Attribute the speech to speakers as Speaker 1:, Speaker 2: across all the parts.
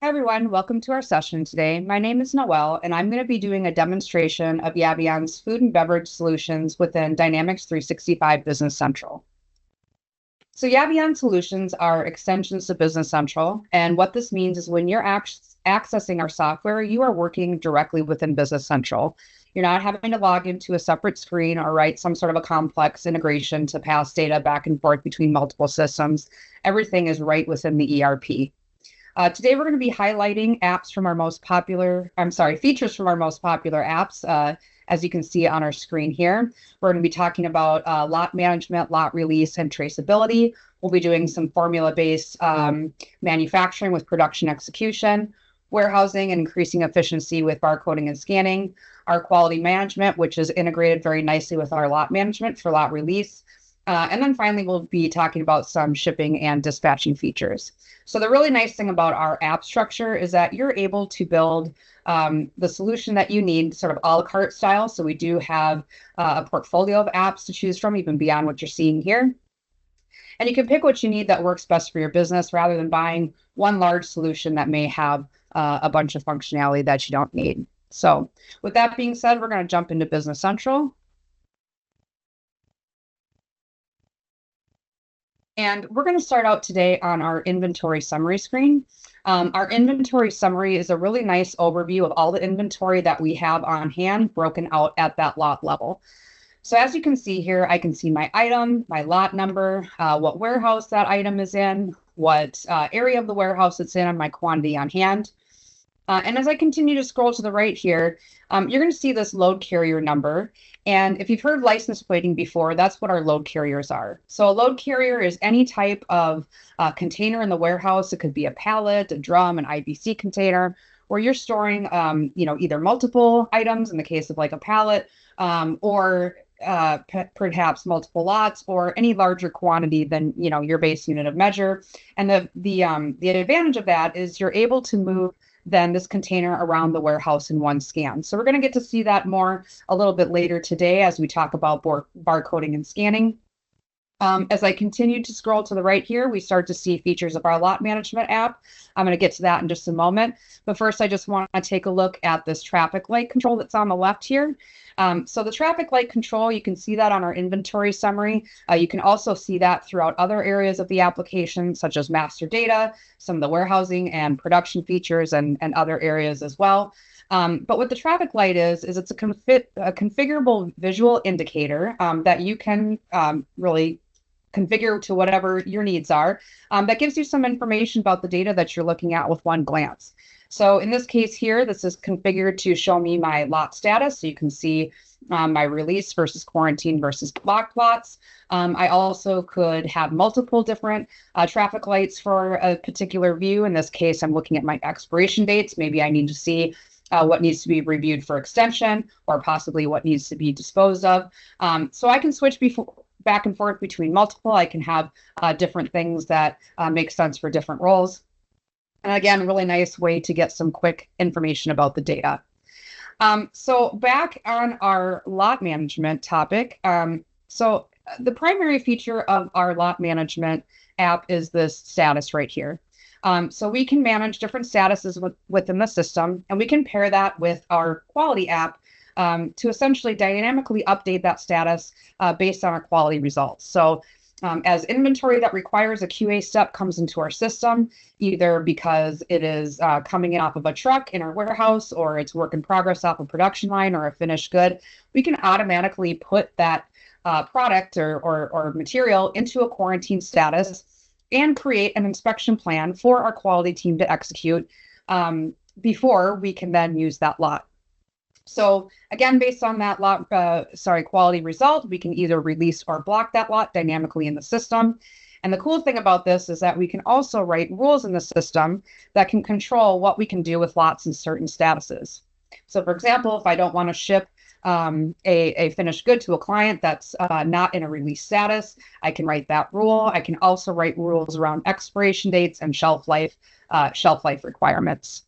Speaker 1: Hi everyone, welcome to our session today. My name is Noelle, and I'm going to be doing a demonstration of Yaveon's food and beverage solutions within Dynamics 365 Business Central. So Yaveon solutions are extensions to Business Central, and what this means is when you're accessing our software, you are working directly within Business Central. You're not having to log into a separate screen or write some sort of a complex integration to pass data back and forth between multiple systems. Everything is right within the ERP. Today, we're going to be highlighting features from our most popular apps. As you can see on our screen here, we're going to be talking about lot management, lot release, and traceability. We'll be doing some formula-based manufacturing with production execution, warehousing and increasing efficiency with barcoding and scanning, our quality management, which is integrated very nicely with our lot management for lot release. And then finally, we'll be talking about some shipping and dispatching features. So the really nice thing about our app structure is that you're able to build the solution that you need sort of a la carte style. So we do have a portfolio of apps to choose from, even beyond what you're seeing here. And you can pick what you need that works best for your business rather than buying one large solution that may have a bunch of functionality that you don't need. So with that being said, we're going to jump into Business Central. And we're going to start out today on our inventory summary screen. Our inventory summary is a really nice overview of all the inventory that we have on hand broken out at that lot level. So as you can see here, I can see my item, my lot number, what warehouse that item is in, what area of the warehouse it's in, and my quantity on hand. And as I continue to scroll to the right here, you're going to see this load carrier number. And if you've heard license plating before, that's what our load carriers are. So a load carrier is any type of container in the warehouse. It could be a pallet, a drum, an IBC container, where you're storing, either multiple items in the case of like a pallet, or perhaps multiple lots, or any larger quantity than your base unit of measure. And the advantage of that is you're able to move then this container around the warehouse in one scan. So we're going to get to see that more a little bit later today as we talk about barcoding and scanning. As I continue to scroll to the right here, we start to see features of our lot management app. I'm going to get to that in just a moment. But first, I just want to take a look at this traffic light control that's on the left here. So the traffic light control, you can see that on our inventory summary. You can also see that throughout other areas of the application, such as master data, some of the warehousing and production features, and other areas as well. But what the traffic light is it's a configurable visual indicator that you can really configure to whatever your needs are. That gives you some information about the data that you're looking at with one glance. So in this case here, this is configured to show me my lot status. So you can see my release versus quarantine versus blocked lots. I also could have multiple different traffic lights for a particular view. In this case, I'm looking at my expiration dates. Maybe I need to see what needs to be reviewed for extension, or possibly what needs to be disposed of. So I can switch back and forth between multiple. I can have different things that make sense for different roles. And again, really nice way to get some quick information about the data. So back on our lot management topic. So the primary feature of our lot management app is this status right here. So we can manage different statuses within the system, and we can pair that with our quality app to essentially dynamically update that status based on our quality results. So as inventory that requires a QA step comes into our system, either because it is coming in off of a truck in our warehouse, or it's work in progress off a production line or a finished good, we can automatically put that product or material into a quarantine status and create an inspection plan for our quality team to execute before we can then use that lot. So again, based on that quality result, we can either release or block that lot dynamically in the system. And the cool thing about this is that we can also write rules in the system that can control what we can do with lots in certain statuses. So for example, if I don't want to ship a finished good to a client that's not in a release status, I can write that rule. I can also write rules around expiration dates and shelf life requirements.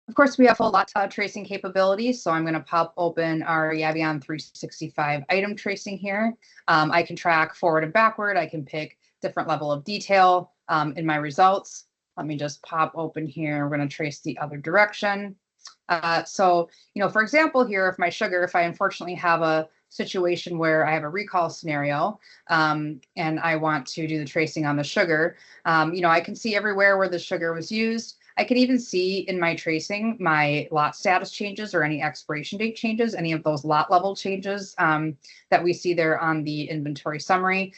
Speaker 1: Of course, we have full lot tracing capabilities, so I'm going to pop open our Yaveon 365 item tracing here. I can track forward and backward. I can pick different level of detail in my results. Let me just pop open here. We're going to trace the other direction. So, for example, here, if I unfortunately have a situation where I have a recall scenario, and I want to do the tracing on the sugar, I can see everywhere where the sugar was used. I can even see in my tracing my lot status changes or any expiration date changes, any of those lot level changes that we see there on the inventory summary.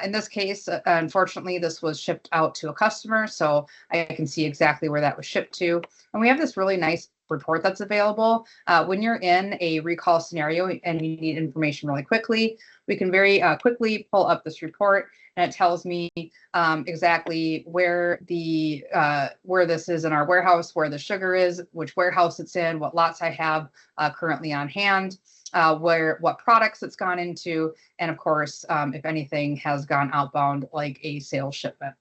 Speaker 1: In this case, unfortunately, this was shipped out to a customer, so I can see exactly where that was shipped to. And we have this really nice report that's available. When you're in a recall scenario and you need information really quickly, we can very quickly pull up this report, and it tells me exactly where this is in our warehouse, where the sugar is, which warehouse it's in, what lots I have currently on hand, what products it's gone into, and of course, if anything has gone outbound, like a sales shipment.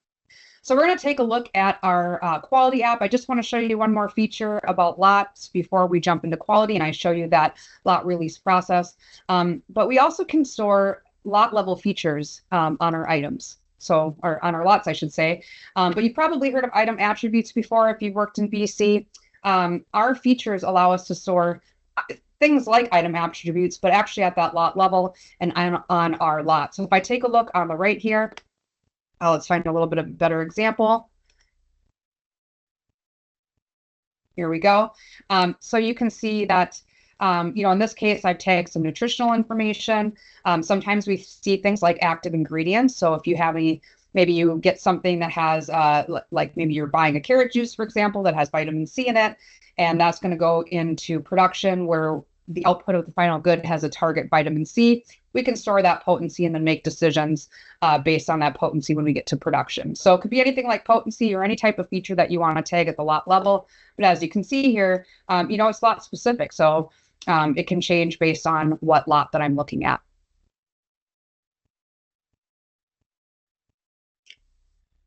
Speaker 1: So we're going to take a look at our quality app. I just want to show you one more feature about lots before we jump into quality, and I show you that lot release process. But we also can store lot level features on our items. Or on our lots, I should say. But you've probably heard of item attributes before if you've worked in BC. Our features allow us to store things like item attributes, but actually at that lot level and on our lot. So if I take a look on the right here, let's find a little bit of a better example. Here we go. So you can see that, in this case, I've tagged some nutritional information. Sometimes we see things like active ingredients. So if you have maybe you get something that has, like maybe you're buying a carrot juice, for example, that has vitamin C in it, and that's going to go into production where the output of the final good has a target vitamin C. We can store that potency and then make decisions based on that potency when we get to production. So it could be anything like potency or any type of feature that you want to tag at the lot level. But as you can see here, it's lot specific. So it can change based on what lot that I'm looking at.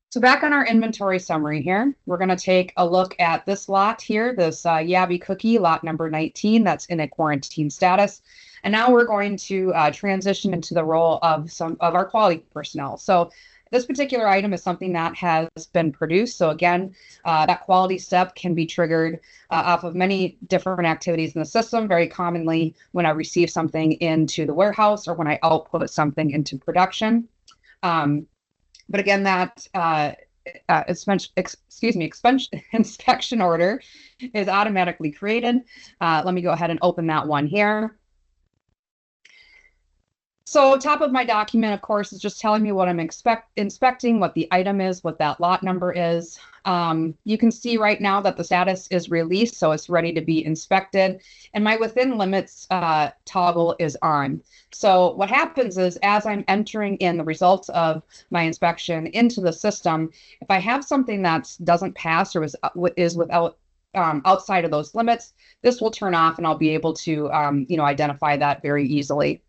Speaker 1: So back on our inventory summary here, we're going to take a look at this lot here, this Yaveon cookie, lot number 19, that's in a quarantine status. And now we're going to transition into the role of some of our quality personnel. So this particular item is something that has been produced. So again, that quality step can be triggered off of many different activities in the system. Very commonly when I receive something into the warehouse or when I output something into production. But again, that inspection order is automatically created. Let me go ahead and open that one here. So top of my document, of course, is just telling me what I'm inspecting, what the item is, what that lot number is. You can see right now that the status is released, so it's ready to be inspected. And my within limits toggle is on. So what happens is as I'm entering in the results of my inspection into the system, if I have something that doesn't pass or is without outside of those limits, this will turn off and I'll be able to identify that very easily.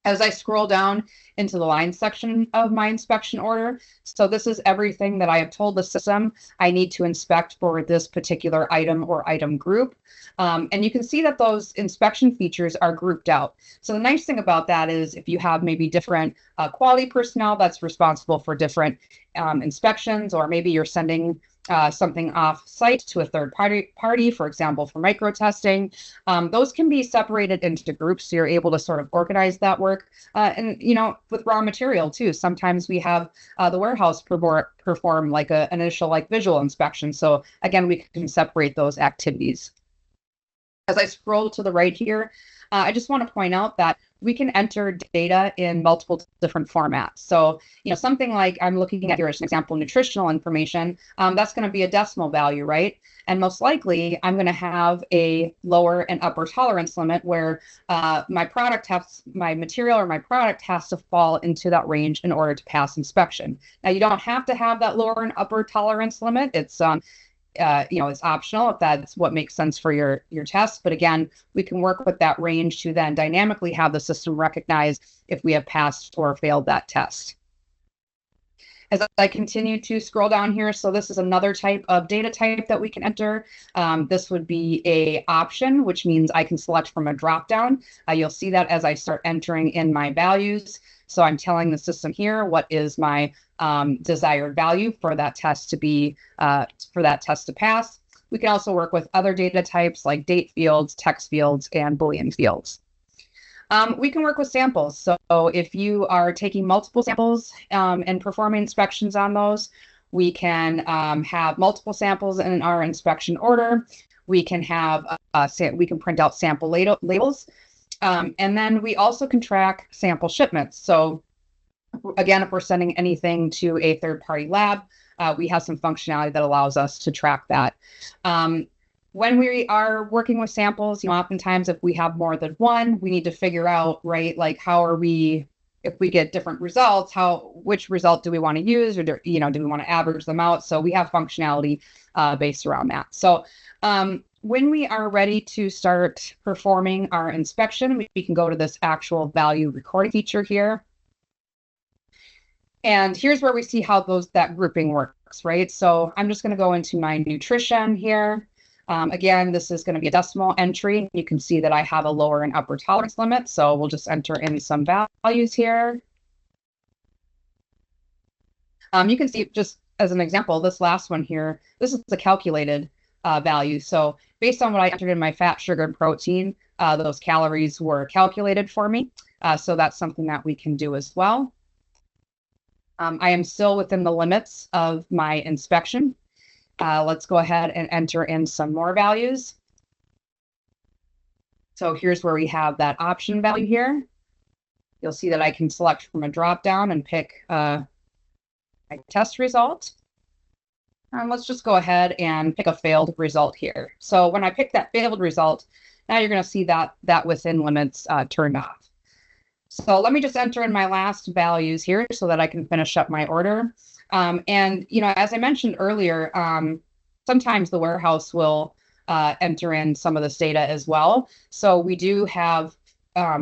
Speaker 1: As I scroll down into the line section of my inspection order, so this is everything that I have told the system I need to inspect for this particular item or item group. And you can see that those inspection features are grouped out. So the nice thing about that is if you have maybe different quality personnel that's responsible for different inspections, or maybe you're sending something off site to a third party, for example, for micro testing, those can be separated into groups. So you're able to sort of organize that work. And, with raw material too, sometimes we have the warehouse perform like an initial visual inspection. So again, we can separate those activities. As I scroll to the right here, I just want to point out that we can enter data in multiple different formats. So, something like I'm looking at here as an example, nutritional information, that's going to be a decimal value, right? And most likely I'm going to have a lower and upper tolerance limit where my material or my product has to fall into that range in order to pass inspection. Now, you don't have to have that lower and upper tolerance limit. It's it's optional if that's what makes sense for your test. But again, we can work with that range to then dynamically have the system recognize if we have passed or failed that test. As I continue to scroll down here, so this is another type of data type that we can enter. This would be a option, which means I can select from a drop down. You'll see that as I start entering in my values. So I'm telling the system here what is my desired value for that test to be, for that test to pass. We can also work with other data types like date fields, text fields, and Boolean fields. We can work with samples. So if you are taking multiple samples and performing inspections on those, we can have multiple samples in our inspection order. We can have we can print out sample labels, and then we also can track sample shipments. So again, if we're sending anything to a third-party lab, we have some functionality that allows us to track that. When we are working with samples, oftentimes if we have more than one, we need to figure out, right, like how are we, if we get different results, which result do we want to use, or do we want to average them out? So we have functionality based around that. So when we are ready to start performing our inspection, we can go to this actual value recording feature here. And here's where we see how that grouping works, right? So I'm just going to go into my nutrition here. Again, this is going to be a decimal entry. You can see that I have a lower and upper tolerance limit. So we'll just enter in some values here. You can see, just as an example, this last one here, this is the calculated value. So based on what I entered in my fat, sugar, and protein, those calories were calculated for me. So that's something that we can do as well. I am still within the limits of my inspection. Let's go ahead and enter in some more values. So here's where we have that option value here. You'll see that I can select from a drop-down and pick my test result. And let's just go ahead and pick a failed result here. So when I pick that failed result, now you're going to see that within limits turned off. So let me just enter in my last values here so that I can finish up my order. And, as I mentioned earlier, sometimes the warehouse will enter in some of this data as well. So we do have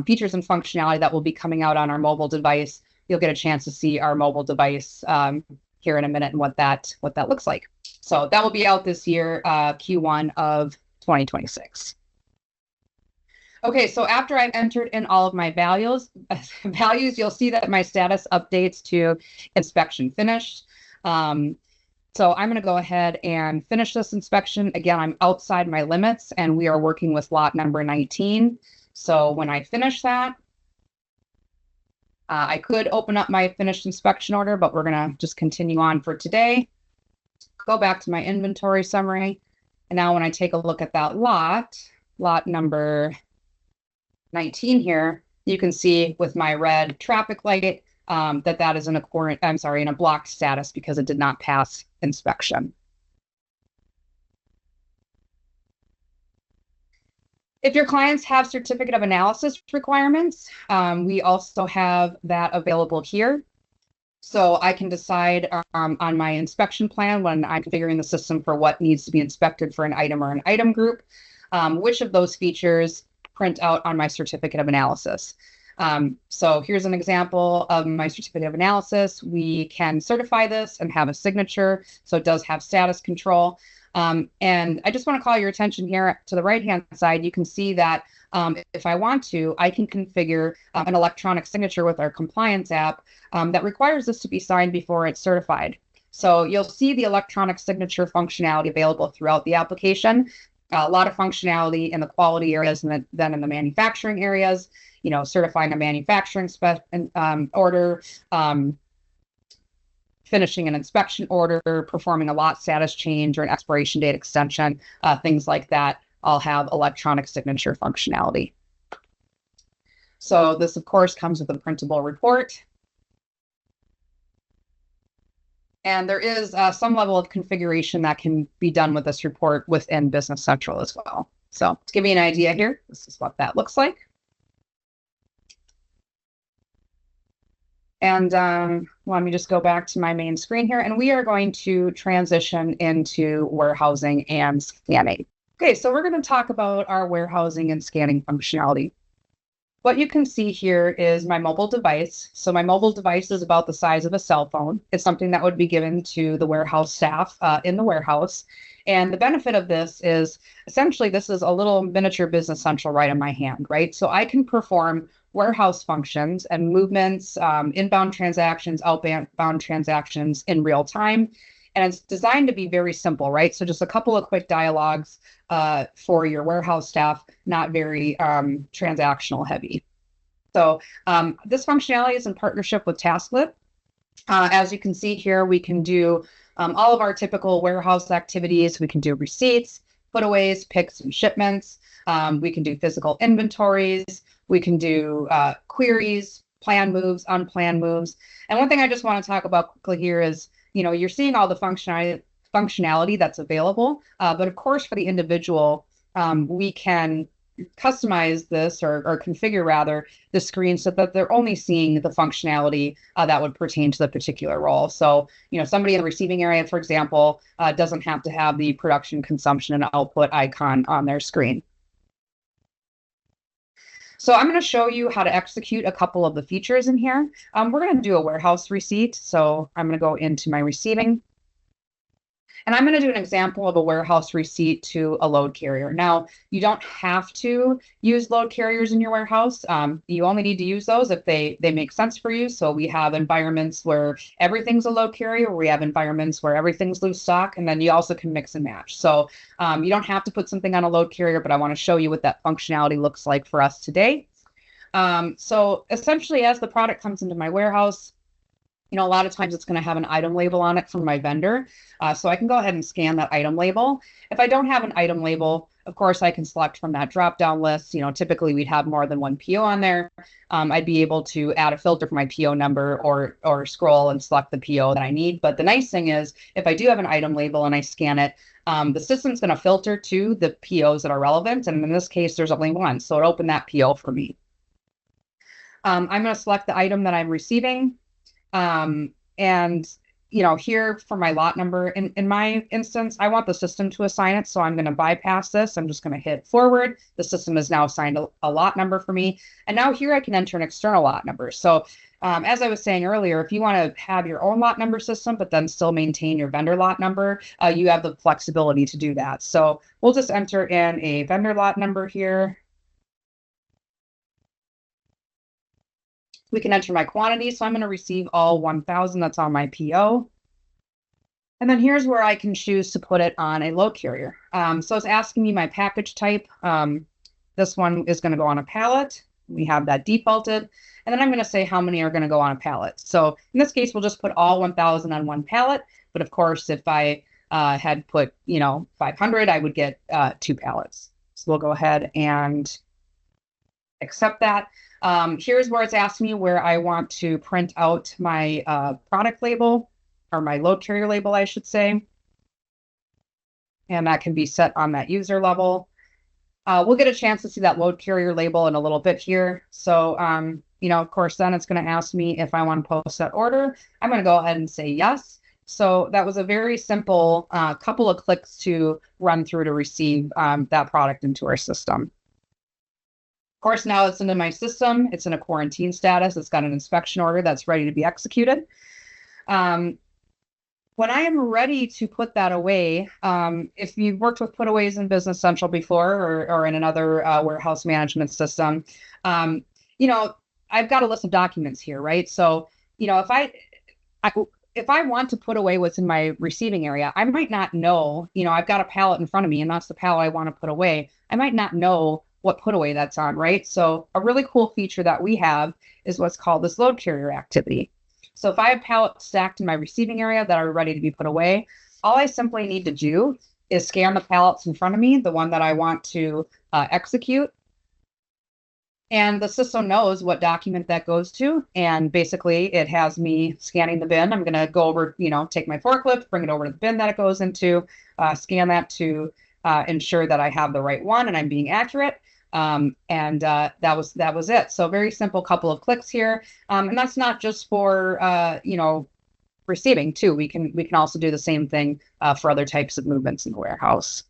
Speaker 1: features and functionality that will be coming out on our mobile device. You'll get a chance to see our mobile device here in a minute and what that looks like. So that will be out this year, Q1 of 2026. Okay, so after I've entered in all of my values, you'll see that my status updates to inspection finished. So I'm going to go ahead and finish this inspection. Again, I'm outside my limits, and we are working with lot number 19. So when I finish that, I could open up my finished inspection order, but we're going to just continue on for today. Go back to my inventory summary. And now when I take a look at that lot number 19 here, you can see with my red traffic light that is in a blocked status because it did not pass inspection. If your clients have certificate of analysis requirements, we also have that available here. So I can decide on my inspection plan when I'm configuring the system for what needs to be inspected for an item or an item group, which of those features print out on my certificate of analysis. So here's an example of my certificate of analysis. We can certify this and have a signature, so it does have status control. And I just want to call your attention here to the right-hand side. You can see that if I want to, I can configure an electronic signature with our compliance app that requires this to be signed before it's certified. So you'll see the electronic signature functionality available throughout the application. A lot of functionality in the quality areas and then in the manufacturing areas, certifying a manufacturing order, finishing an inspection order, performing a lot status change or an expiration date extension, things like that all have electronic signature functionality. So this, of course, comes with a printable report. And there is some level of configuration that can be done with this report within Business Central as well. So to give you an idea here, this is what that looks like. And let me just go back to my main screen here, and we are going to transition into warehousing and scanning. Okay, so we're going to talk about our warehousing and scanning functionality. What you can see here is my mobile device. So my mobile device is about the size of a cell phone. It's something that would be given to the warehouse staff in the warehouse. And the benefit of this is essentially this is a little miniature Business Central right in my hand, right? So I can perform warehouse functions and movements, inbound transactions, outbound transactions in real time. And it's designed to be very simple, right? So just a couple of quick dialogues for your warehouse staff, not very transactional heavy. So this functionality is in partnership with Tasklet. As you can see here, we can do all of our typical warehouse activities. We can do receipts, putaways, picks, and shipments. We can do physical inventories. We can do queries, plan moves, unplanned moves. And one thing I just want to talk about quickly here is, you're seeing all the functionality that's available. But of course, for the individual, we can customize this or configure rather the screen so that they're only seeing the functionality that would pertain to the particular role. So, somebody in the receiving area, for example, doesn't have to have the production, consumption, and output icon on their screen. So I'm going to show you how to execute a couple of the features in here. We're going to do a warehouse receipt. So I'm going to go into my receiving. And I'm going to do an example of a warehouse receipt to a load carrier. Now, you don't have to use load carriers in your warehouse. You only need to use those if they make sense for you. So we have environments where everything's a load carrier. We have environments where everything's loose stock. And then you also can mix and match. So you don't have to put something on a load carrier, but I want to show you what that functionality looks like for us today. So essentially, as the product comes into my warehouse, a lot of times it's going to have an item label on it from my vendor. So I can go ahead and scan that item label. If I don't have an item label, of course, I can select from that drop-down list. Typically we'd have more than one PO on there. I'd be able to add a filter for my PO number or scroll and select the PO that I need. But the nice thing is, if I do have an item label and I scan it, the system's going to filter to the POs that are relevant. And in this case, there's only one. So it opened that PO for me. I'm going to select the item that I'm receiving. And here for my lot number, in my instance, I want the system to assign it. So I'm going to bypass this. I'm just going to hit forward. The system has now assigned a lot number for me. And now here I can enter an external lot number. So as I was saying earlier, if you want to have your own lot number system, but then still maintain your vendor lot number, you have the flexibility to do that. So we'll just enter in a vendor lot number here. We can enter my quantity. So I'm going to receive all 1,000 that's on my PO. And then here's where I can choose to put it on a load carrier. So it's asking me my package type. This one is going to go on a pallet. We have that defaulted. And then I'm going to say how many are going to go on a pallet. So in this case, we'll just put all 1,000 on one pallet. But of course, if I had put, 500, I would get 2 pallets. So we'll go ahead and accept that. Here's where it's asking me where I want to print out my product label, or my load carrier label, I should say. And that can be set on that user level. We'll get a chance to see that load carrier label in a little bit here. So, of course, then it's going to ask me if I want to post that order. I'm going to go ahead and say yes. So that was a very simple couple of clicks to run through to receive that product into our system. Of course, now it's into my system. It's in a quarantine status. It's got an inspection order that's ready to be executed. When I am ready to put that away, if you've worked with putaways in Business Central before or in another warehouse management system, I've got a list of documents here, right? So, if I want to put away what's in my receiving area, I might not know, I've got a pallet in front of me and that's the pallet I want to put away. I might not know what put away that's on, right? So a really cool feature that we have is what's called this load carrier activity. So if I have pallets stacked in my receiving area that are ready to be put away, all I simply need to do is scan the pallets in front of me, the one that I want to execute. And the system knows what document that goes to. And basically it has me scanning the bin. I'm going to go over, take my forklift, bring it over to the bin that it goes into, scan that to ensure that I have the right one and I'm being accurate. That was it. So very simple couple of clicks here. And that's not just for, receiving too. We can also do the same thing for other types of movements in the warehouse.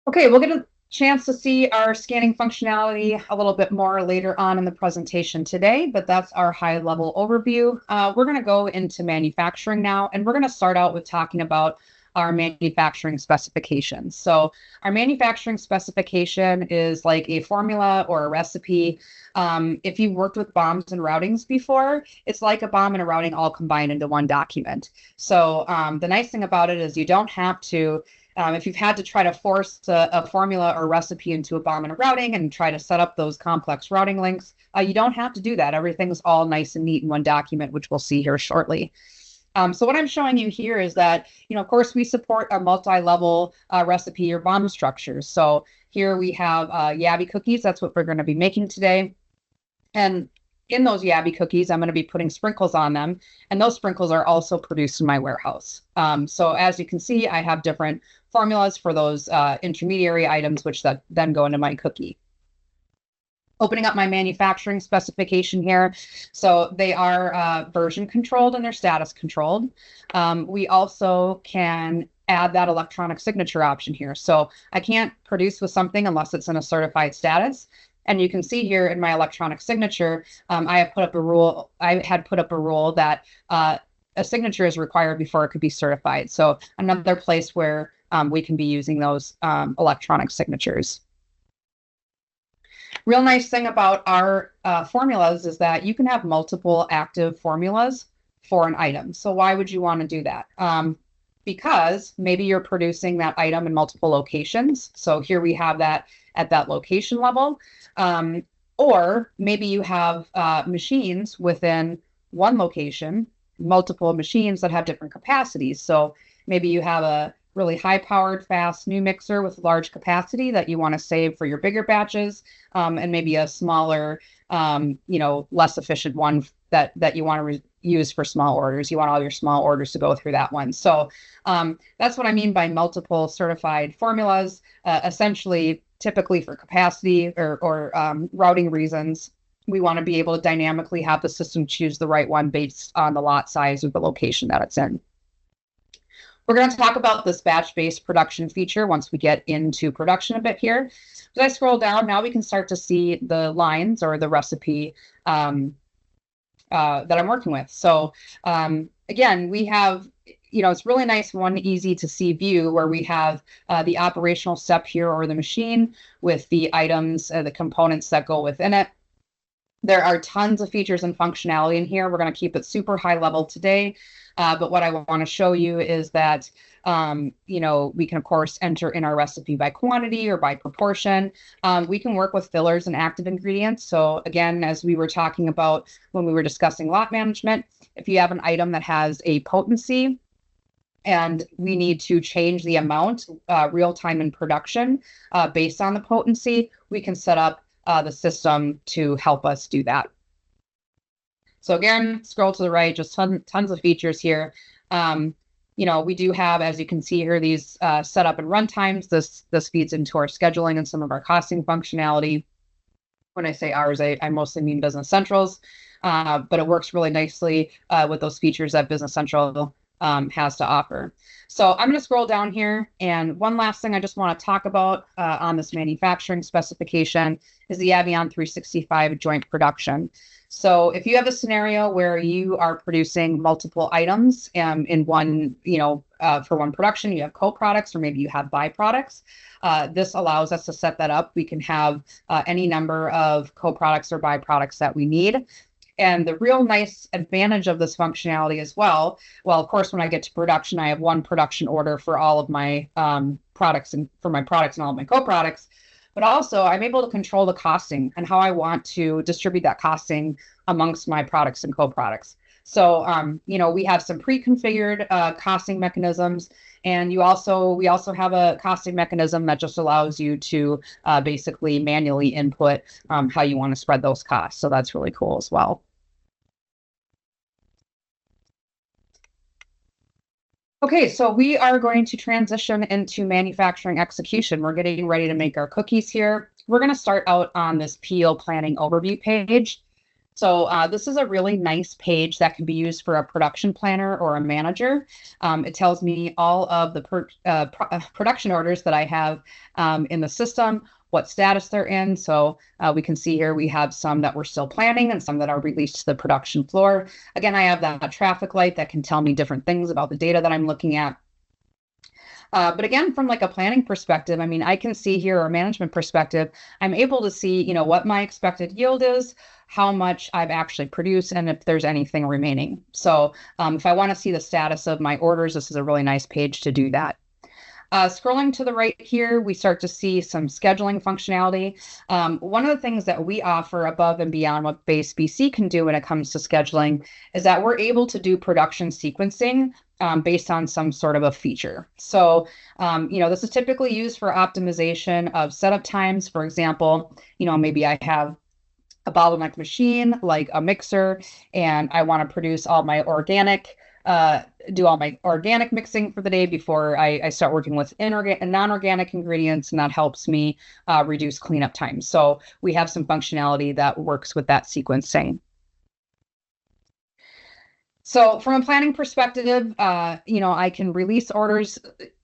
Speaker 1: Okay, we'll get a chance to see our scanning functionality a little bit more later on in the presentation today, but that's our high-level overview. We're going to go into manufacturing now, and we're going to start out with talking about our manufacturing specifications. So our manufacturing specification is like a formula or a recipe. If you've worked with BOMs and routings before, it's like a BOM and a routing all combined into one document. So the nice thing about it is you don't have to, if you've had to try to force a formula or recipe into a BOM and a routing and try to set up those complex routing links, you don't have to do that. Everything's all nice and neat in one document, which we'll see here shortly. So what I'm showing you here is that, of course, we support a multi-level recipe or BOM structures. So here we have Yavi cookies. That's what we're going to be making today. And in those Yavi cookies, I'm going to be putting sprinkles on them. And those sprinkles are also produced in my warehouse. So as you can see, I have different formulas for those intermediary items, which then go into my cookie. Opening up my manufacturing specification here. So they are version controlled and they're status controlled. We also can add that electronic signature option here. So I can't produce with something unless it's in a certified status. And you can see here in my electronic signature, I had put up a rule that a signature is required before it could be certified. So another place where we can be using those electronic signatures. Real nice thing about our formulas is that you can have multiple active formulas for an item. So why would you want to do that? Because maybe you're producing that item in multiple locations. So here we have that at that location level. Or maybe you have machines within one location, multiple machines that have different capacities. So maybe you have a really high-powered, fast new mixer with large capacity that you want to save for your bigger batches, and maybe a smaller, less efficient one that you want to use for small orders. You want all your small orders to go through that one. So that's what I mean by multiple certified formulas. Essentially, typically for capacity or routing reasons, we want to be able to dynamically have the system choose the right one based on the lot size or the location that it's in. We're going to talk about this batch-based production feature once we get into production a bit here. As I scroll down, now we can start to see the lines or the recipe that I'm working with. So again, we have, it's really nice, one easy to see view where we have the operational step here or the machine with the items, the components that go within it. There are tons of features and functionality in here. We're going to keep it super high level today. But what I want to show you is that, we can, of course, enter in our recipe by quantity or by proportion. We can work with fillers and active ingredients. So again, as we were talking about when we were discussing lot management, if you have an item that has a potency and we need to change the amount real time in production based on the potency, we can set up the system to help us do that. So again, scroll to the right, just tons of features here. We do have, as you can see here, these setup and run times. This feeds into our scheduling and some of our costing functionality. When I say ours, I mostly mean Business Central's, but it works really nicely with those features that Business Central has to offer. So I'm going to scroll down here, and one last thing I just want to talk about on this manufacturing specification is the Yaveon 365 joint production. So if you have a scenario where you are producing multiple items in one, for one production, you have co-products or maybe you have byproducts, this allows us to set that up. We can have any number of co-products or byproducts that we need. And the real nice advantage of this functionality as well, of course, when I get to production, I have one production order for all of my products and for my products and all of my co-products. But also, I'm able to control the costing and how I want to distribute that costing amongst my products and co-products. So, we have some pre-configured costing mechanisms, and we also have a costing mechanism that just allows you to basically manually input how you want to spread those costs. So that's really cool as well. Okay, so we are going to transition into manufacturing execution. We're getting ready to make our cookies here. We're going to start out on this PO planning overview page. So this is a really nice page that can be used for a production planner or a manager. It tells me all of the production orders that I have in the system, what status they're in. So we can see here we have some that we're still planning and some that are released to the production floor. Again, I have that traffic light that can tell me different things about the data that I'm looking at. But again, from like a planning perspective, I mean, I can see here, or management perspective, I'm able to see, what my expected yield is, how much I've actually produced, and if there's anything remaining. So if I want to see the status of my orders, this is a really nice page to do that. Scrolling to the right here, we start to see some scheduling functionality. One of the things that we offer above and beyond what Base BC can do when it comes to scheduling is that we're able to do production sequencing based on some sort of a feature. So, this is typically used for optimization of setup times. For example, maybe I have a bottleneck machine like a mixer, and I want to produce all my organic do all my organic mixing for the day before I start working with non-organic ingredients, and that helps me reduce cleanup time. So we have some functionality that works with that sequencing. So from a planning perspective, I can release orders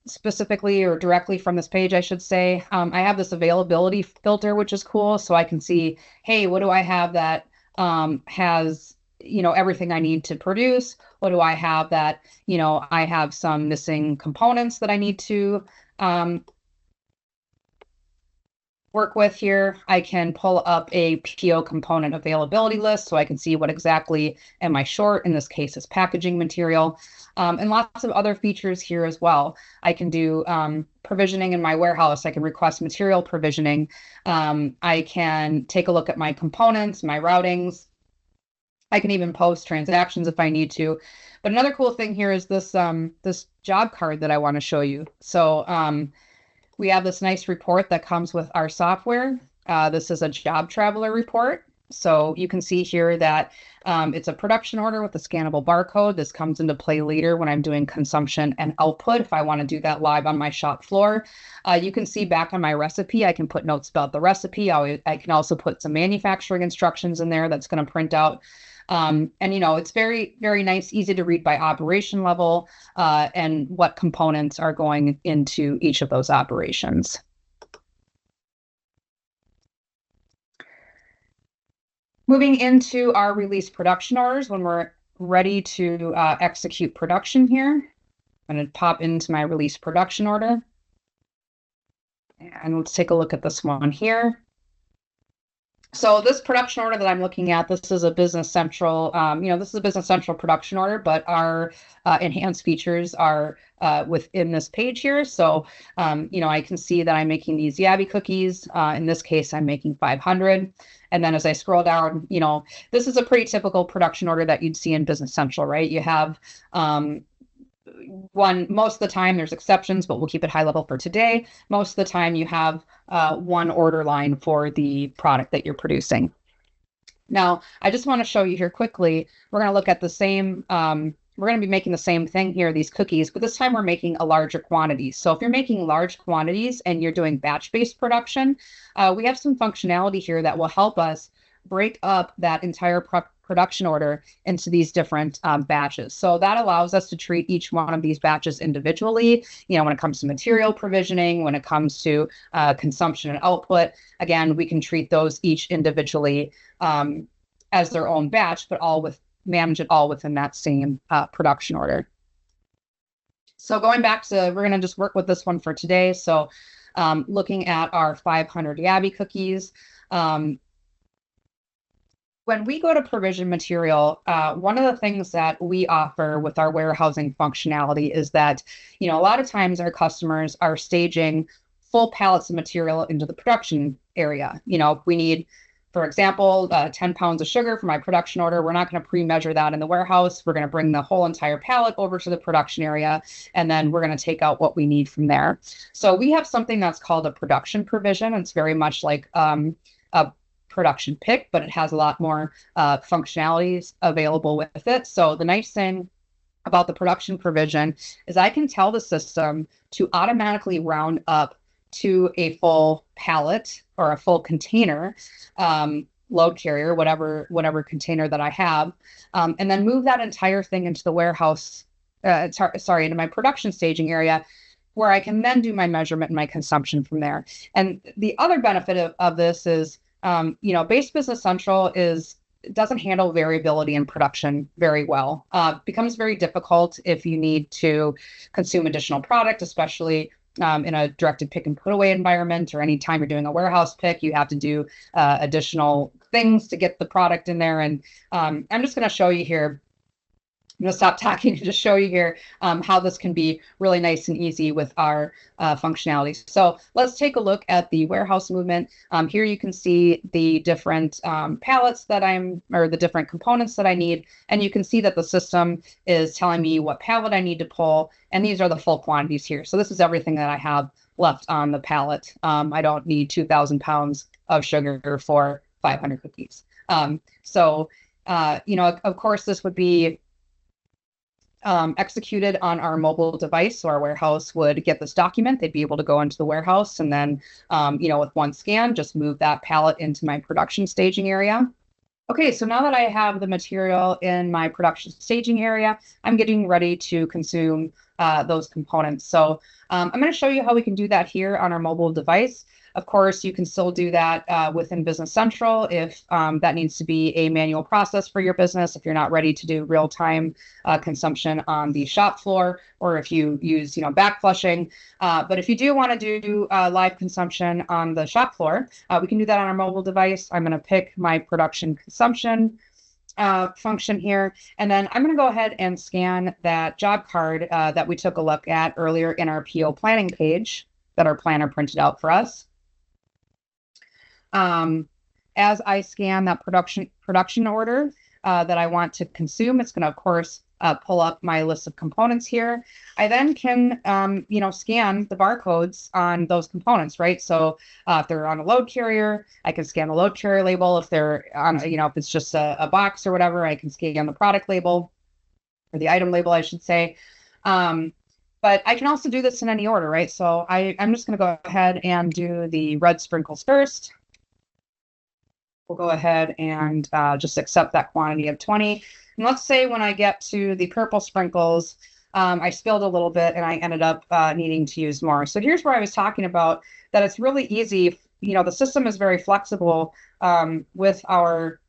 Speaker 1: specifically or directly from this page, I should say. I have this availability filter, which is cool. So I can see, hey, what do I have that has everything I need to produce? What do I have that, I have some missing components that I need to work with here. I can pull up a PO component availability list so I can see what exactly am I short. In this case, is packaging material, and lots of other features here as well. I can do provisioning in my warehouse. I can request material provisioning. I can take a look at my components, my routings. I can even post transactions if I need to. But another cool thing here is this this job card that I want to show you. So we have this nice report that comes with our software. This is a job traveler report. So you can see here that it's a production order with a scannable barcode. This comes into play later when I'm doing consumption and output, if I want to do that live on my shop floor. You can see back on my recipe, I can put notes about the recipe. I can also put some manufacturing instructions in there that's going to print out. And it's very, very nice, easy to read by operation level, and what components are going into each of those operations. Moving into our release production orders, when we're ready to execute production here, I'm going to pop into my release production order. And let's take a look at this one here. So this production order that I'm looking at, this is a Business Central, this is a Business Central production order, but our enhanced features are within this page here. So, I can see that I'm making these Yaveon cookies. In this case, I'm making 500. And then as I scroll down, this is a pretty typical production order that you'd see in Business Central, right? You have most of the time, there's exceptions, but we'll keep it high level for today. Most of the time you have one order line for the product that you're producing. Now, I just want to show you here quickly, we're going to look at the same, we're going to be making the same thing here, these cookies, but this time we're making a larger quantity. So if you're making large quantities and you're doing batch-based production, we have some functionality here that will help us break up that entire production order into these different batches. So that allows us to treat each one of these batches individually. When it comes to material provisioning, when it comes to consumption and output, again, we can treat those each individually as their own batch, but manage it all within that same production order. So going back to, we're going to just work with this one for today. So looking at our 500 Yaveon cookies, when we go to provision material, one of the things that we offer with our warehousing functionality is that, a lot of times our customers are staging full pallets of material into the production area. If we need, for example, 10 pounds of sugar for my production order, we're not going to pre-measure that in the warehouse. We're going to bring the whole entire pallet over to the production area, and then we're going to take out what we need from there. So we have something that's called a production provision. It's very much like a production pick, but it has a lot more functionalities available with it. So the nice thing about the production provision is I can tell the system to automatically round up to a full pallet or a full container, load carrier, whatever container that I have, and then move that entire thing into the warehouse, into my production staging area, where I can then do my measurement and my consumption from there. And the other benefit of this is, Base Business Central is doesn't handle variability in production very well. Becomes very difficult if you need to consume additional product, especially in a directed pick and put away environment, or anytime you're doing a warehouse pick, you have to do additional things to get the product in there. And I'm just going to show you here. I'm going to stop talking and just show you here how this can be really nice and easy with our functionality. So let's take a look at the warehouse movement. Here you can see the different pallets that or the different components that I need. And you can see that the system is telling me what pallet I need to pull. And these are the full quantities here. So this is everything that I have left on the pallet. I don't need 2,000 pounds of sugar for 500 cookies. You know, of course, this would be executed on our mobile device. So our warehouse would get this document. They'd be able to go into the warehouse and then, you know, with one scan, just move that pallet into my production staging area. Okay, so now that I have the material in my production staging area, I'm getting ready to consume those components. So I'm going to show you how we can do that here on our mobile device. Of course, you can still do that within Business Central if that needs to be a manual process for your business, if you're not ready to do real-time consumption on the shop floor, or if you use, you know, back flushing. But if you do want to do live consumption on the shop floor, we can do that on our mobile device. I'm going to pick my production consumption function here, and then I'm going to go ahead and scan that job card that we took a look at earlier in our PO planning page that our planner printed out for us. As I scan that production order that I want to consume, it's going to, of course, pull up my list of components here. I then can, you know, scan the barcodes on those components, right? So if they're on a load carrier, I can scan the load carrier label. If they're on, you know, if it's just a box or whatever, I can scan the product label, or the item label, I should say. But I can also do this in any order, right? So I'm just going to go ahead and do the red sprinkles first. We'll go ahead and just accept that quantity of 20. And let's say when I get to the purple sprinkles, I spilled a little bit and I ended up needing to use more. So here's where I was talking about that it's really easy. You know, the system is very flexible with our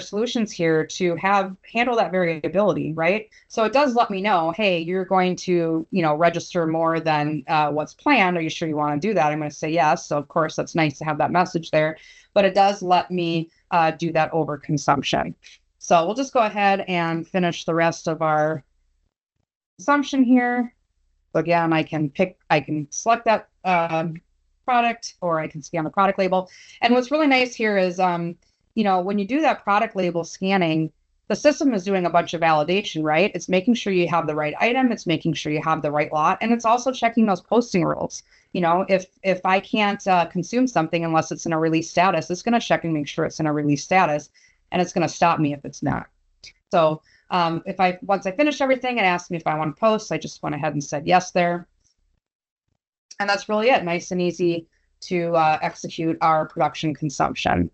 Speaker 1: solutions here to handle that variability, right? So it does let me know, hey, you're going to, you know, register more than what's planned. Are you sure you want to do that? I'm going to say yes. So of course, that's nice to have that message there, but it does let me do that over consumption. So we'll just go ahead and finish the rest of our consumption here. So again, I can select that product, or I can scan the product label. And what's really nice here is, you know, when you do that product label scanning, the system is doing a bunch of validation, right? It's making sure you have the right item. It's making sure you have the right lot. And it's also checking those posting rules. You know, if I can't consume something unless it's in a release status, it's going to check and make sure it's in a release status, and it's going to stop me if it's not. So once I finish everything, it asks me if I want to post. I just went ahead and said yes there. And that's really it. Nice and easy to execute our production consumption.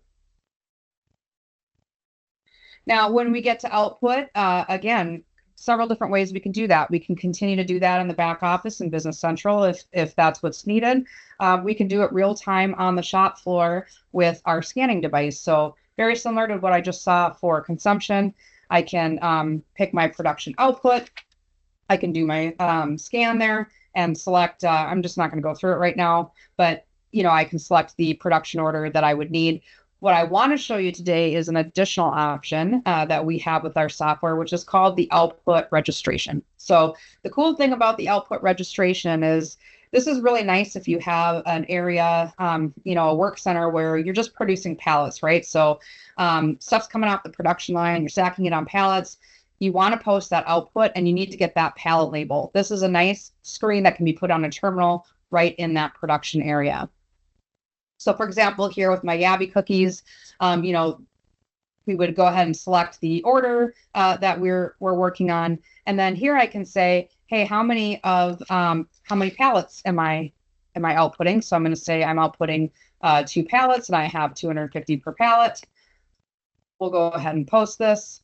Speaker 1: Now, when we get to output, again, several different ways we can do that. We can continue to do that in the back office in Business Central if that's what's needed. We can do it real time on the shop floor with our scanning device. So very similar to what I just saw for consumption. I can pick my production output. I can do my scan there and select, I'm just not going to go through it right now, but you know, I can select the production order that I would need. What I want to show you today is an additional option that we have with our software, which is called the output registration. So the cool thing about the output registration is this is really nice if you have an area, you know, a work center where you're just producing pallets, right? So stuff's coming off the production line, you're stacking it on pallets. You want to post that output and you need to get that pallet label. This is a nice screen that can be put on a terminal right in that production area. So for example, here with my Yaveon cookies, you know, we would go ahead and select the order that we're working on. And then here I can say, hey, how many pallets am I outputting? So I'm going to say I'm outputting 2 pallets and I have 250 per pallet. We'll go ahead and post this.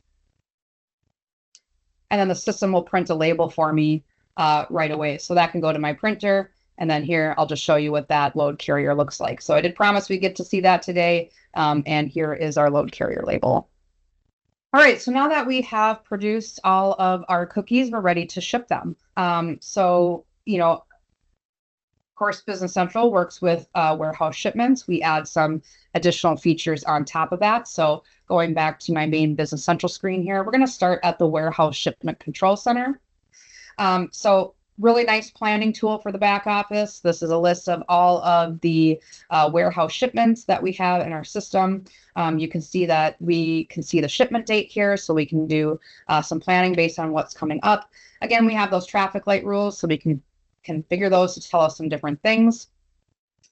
Speaker 1: And then the system will print a label for me right away. So that can go to my printer And then here, I'll just show you what that load carrier looks like. So I did promise we get to see that today. And here is our load carrier label. All right, so now that we have produced all of our cookies, we're ready to ship them. Of course, Business Central works with warehouse shipments. We add some additional features on top of that. So going back to my main Business Central screen here, we're going to start at the Warehouse Shipment Control Center. So really nice planning tool for the back office. This is a list of all of the warehouse shipments that we have in our system. You can see that we can see the shipment date here, so we can do some planning based on what's coming up. Again, we have those traffic light rules, so we can configure those to tell us some different things.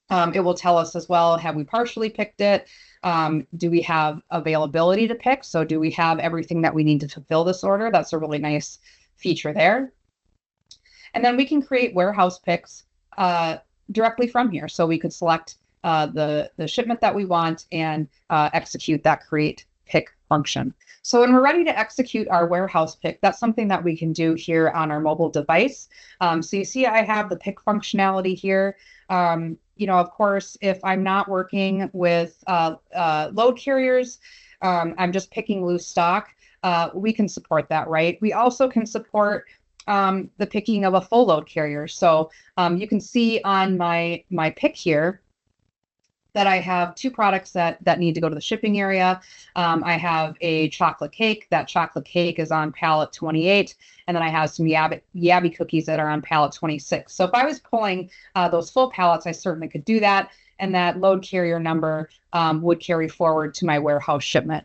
Speaker 1: It will tell us as well, have we partially picked it? Do we have availability to pick? So do we have everything that we need to fulfill this order? That's a really nice feature there. And then we can create warehouse picks directly from here. So we could select the shipment that we want and execute that create pick function. So when we're ready to execute our warehouse pick, that's something that we can do here on our mobile device. So you see I have the pick functionality here. Of course, if I'm not working with load carriers, I'm just picking loose stock, we can support that, right? We also can support the picking of a full load carrier. So you can see on my pick here that I have two products that need to go to the shipping area. I have a chocolate cake. That chocolate cake is on pallet 28. And then I have some Yaveon cookies that are on pallet 26. So if I was pulling those full pallets, I certainly could do that. And that load carrier number would carry forward to my warehouse shipment.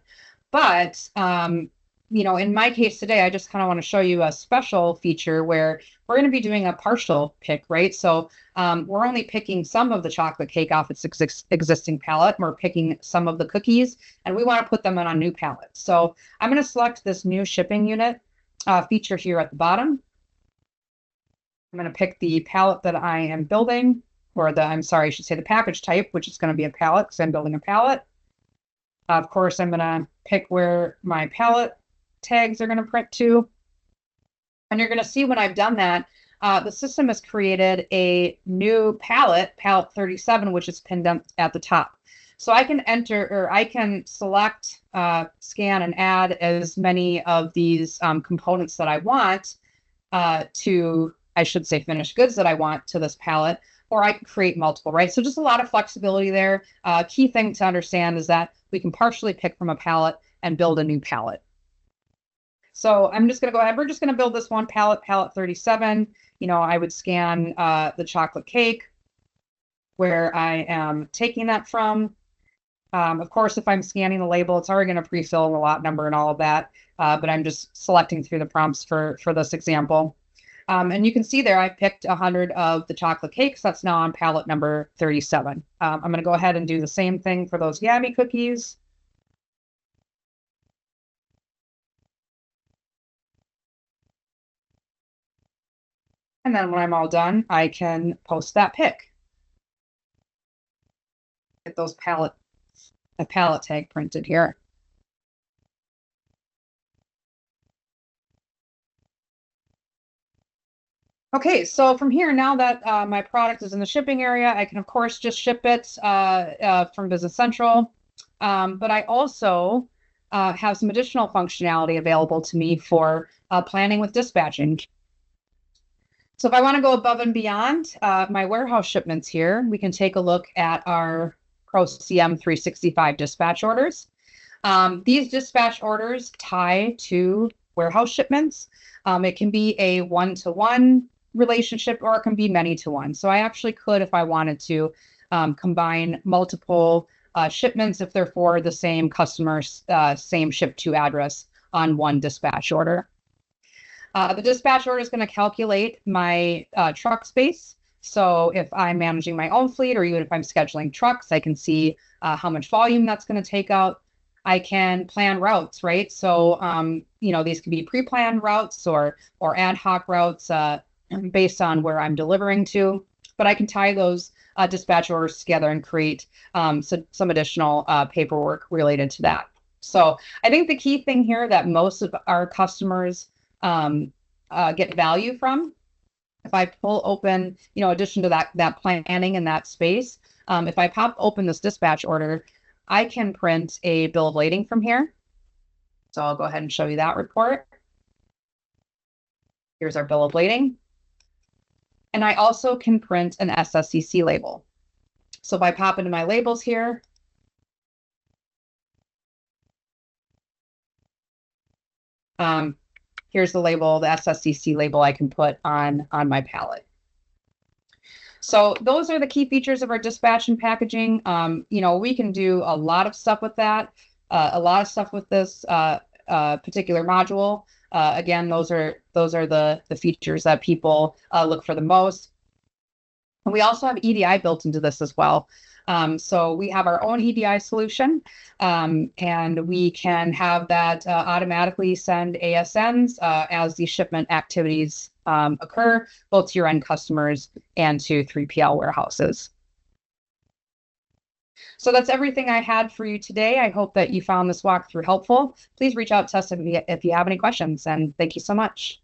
Speaker 1: But in my case today, I just kind of want to show you a special feature where we're going to be doing a partial pick, right? So we're only picking some of the chocolate cake off its existing pallet. We're picking some of the cookies, and we want to put them on a new pallet. So I'm going to select this new shipping unit feature here at the bottom. I'm going to pick the pallet that I am building, or I should say the package type, which is going to be a pallet because I'm building a pallet. Of course, I'm going to pick where my pallet tags are going to print to. And you're going to see when I've done that, the system has created a new pallet 37, which is pinned up at the top. So I can enter, or I can select, scan, and add as many of these components that I want finished goods that I want to this pallet, or I can create multiple, right? So just a lot of flexibility there. Key thing to understand is that we can partially pick from a pallet and build a new pallet. So I'm just going to go ahead. We're just going to build this one pallet 37. I would scan the chocolate cake where I am taking that from. Of course, if I'm scanning the label, it's already going to pre-fill the lot number and all of that. But I'm just selecting through the prompts for this example. And you can see there, I picked 100 of the chocolate cakes. That's now on pallet number 37. I'm going to go ahead and do the same thing for those Yaveon cookies. And then when I'm all done, I can post that pick. Get those pallet tag printed here. Okay, so from here, now that my product is in the shipping area, I can, of course, just ship it from Business Central. But I also have some additional functionality available to me for planning with dispatching. So if I want to go above and beyond my warehouse shipments here, we can take a look at our ProCM 365 dispatch orders. These dispatch orders tie to warehouse shipments. It can be a one-to-one relationship, or it can be many-to-one. So I actually could, if I wanted to, combine multiple shipments if they're for the same customer's same ship-to address on one dispatch order. The dispatch order is going to calculate my truck space. So if I'm managing my own fleet, or even if I'm scheduling trucks, I can see how much volume that's going to take out. I can plan routes, right? So, these can be pre-planned routes or ad hoc routes based on where I'm delivering to. But I can tie those dispatch orders together and create some additional paperwork related to that. So I think the key thing here that most of our customers get value from if I pull open, addition to that planning and that space, if I pop open this dispatch order, I can print a bill of lading from here. So I'll go ahead and show you that report. Here's our bill of lading. And I also can print an SSCC label. So if I pop into my labels here, here's the label, the SSCC label I can put on my pallet. So those are the key features of our dispatch and packaging. We can do a lot of stuff with that, a lot of stuff with this particular module. Again, those are the features that people look for the most. And we also have EDI built into this as well. So we have our own EDI solution, and we can have that automatically send ASNs as the shipment activities occur, both to your end customers and to 3PL warehouses. So that's everything I had for you today. I hope that you found this walkthrough helpful. Please reach out to us if you have any questions, and thank you so much.